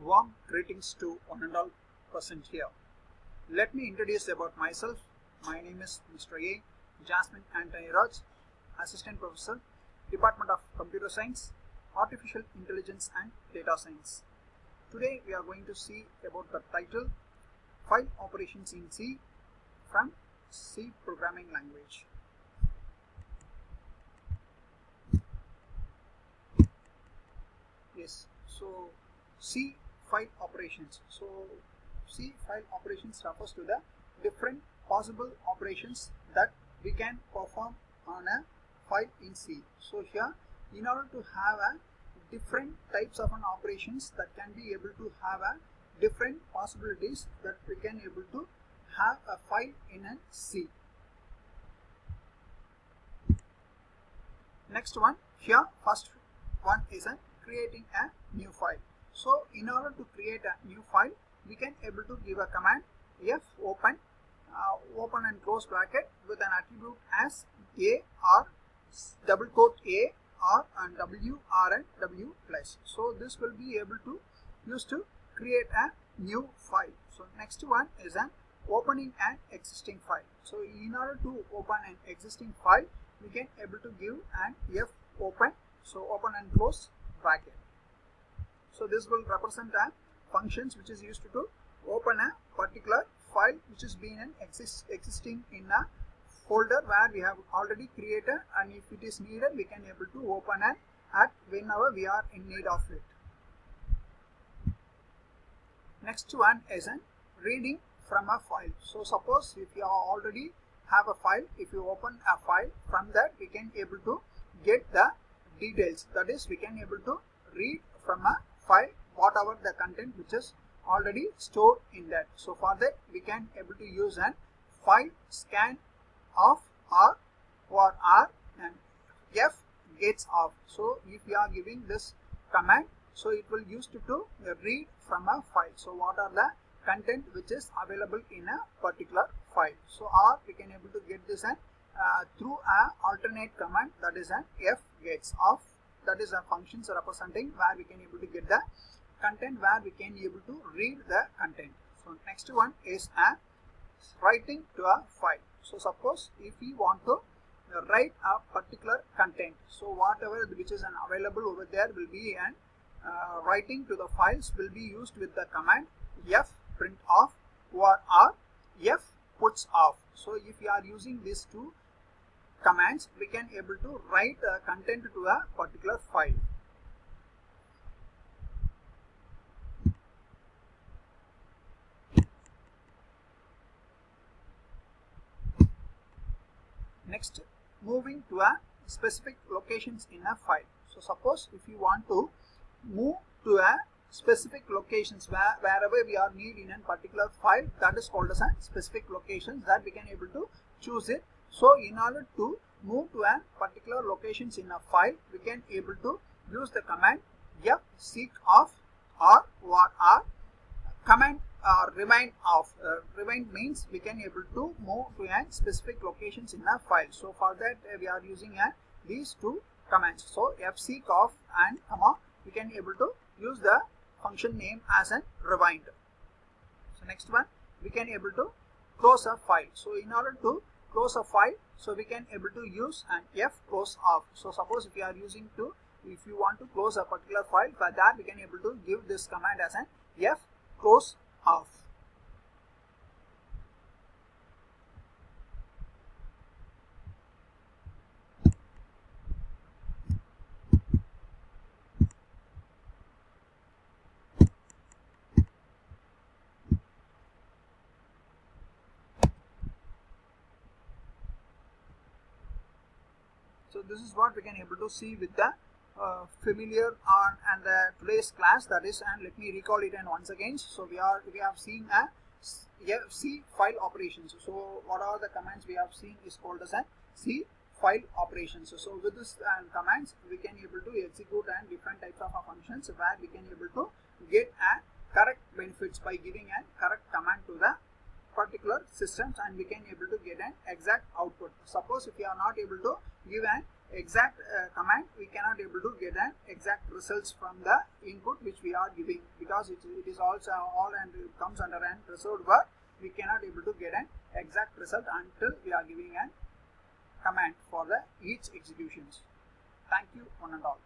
Warm greetings to one and all present here. Let me introduce about myself. My name is Mr. A. Jasmine Antony Raj, Assistant Professor, Department of Computer Science, Artificial Intelligence and Data Science. Today we are going to see about the title File Operations in C from C Programming Language. Yes, so C file operations. So C file operations refers to the different possible operations that we can perform on a file in C. So here, in order to have a different types of an operations that can be able to have a different possibilities that we can able to have a file in a C. Next one, here first one is a creating a new file. So in order to create a new file, we can able to give a command f open and close bracket with an attribute as a or double quote a or and w or and w plus. So this will be able to use to create a new file. So next one is an opening an existing file. So in order to open an existing file, we can able to give an f open, so open and close bracket. So this will represent a functions which is used to open a particular file which is being existing in a folder where we have already created, and if it is needed we can able to open it at whenever we are in need of it. Next one is an reading from a file. So suppose if you already have a file, if you open a file, from that we can able to get the details, that is we can able to read from a file whatever the content which is already stored in that. So for that we can able to use an file scan of R or R and F gets off. So if we are giving this command, so it will use to read from a file. So what are the content which is available in a particular file. So or we can able to get this and through a alternate command, that is an F gets off. That is a functions representing where we can able to get the content, where we can able to read the content. So next one is a writing to a file. So suppose if we want to write a particular content, so whatever which is available over there will be an writing to the files will be used with the command f print off or f puts off. So if you are using these two commands, we can able to write content to a particular file. Next, moving to a specific locations in a file. So suppose if you want to move to a specific locations wherever we are need in a particular file, that is called as a specific locations, that we can able to choose it. So in order to move to a particular locations in a file, we can able to use the command f seek off or command remind off. Remind means we can able to move to a specific locations in a file. So for that we are using these two commands. So f seek off and comma we can able to use the function name as an rewind. So next one, we can able to close a file. So in order to close a file, so we can able to use an f close off. So suppose if you are using if you want to close a particular file, for that we can able to give this command as an f close off. So this is what we can able to see with the familiar on and the today's class, that is, and let me recall it and once again. So we have seen a C file operations. So what are the commands we have seen is called as a C file operations. So with this commands we can able to execute and different types of functions where we can able to get a correct benefits by giving a correct command to the particular systems, and we can able to get an exact output. Suppose if you are not able to give an exact command, we cannot able to get an exact results from the input which we are giving, because it is also all and it comes under an reserved word. We cannot able to get an exact result until we are giving an command for the each executions. Thank you one and all.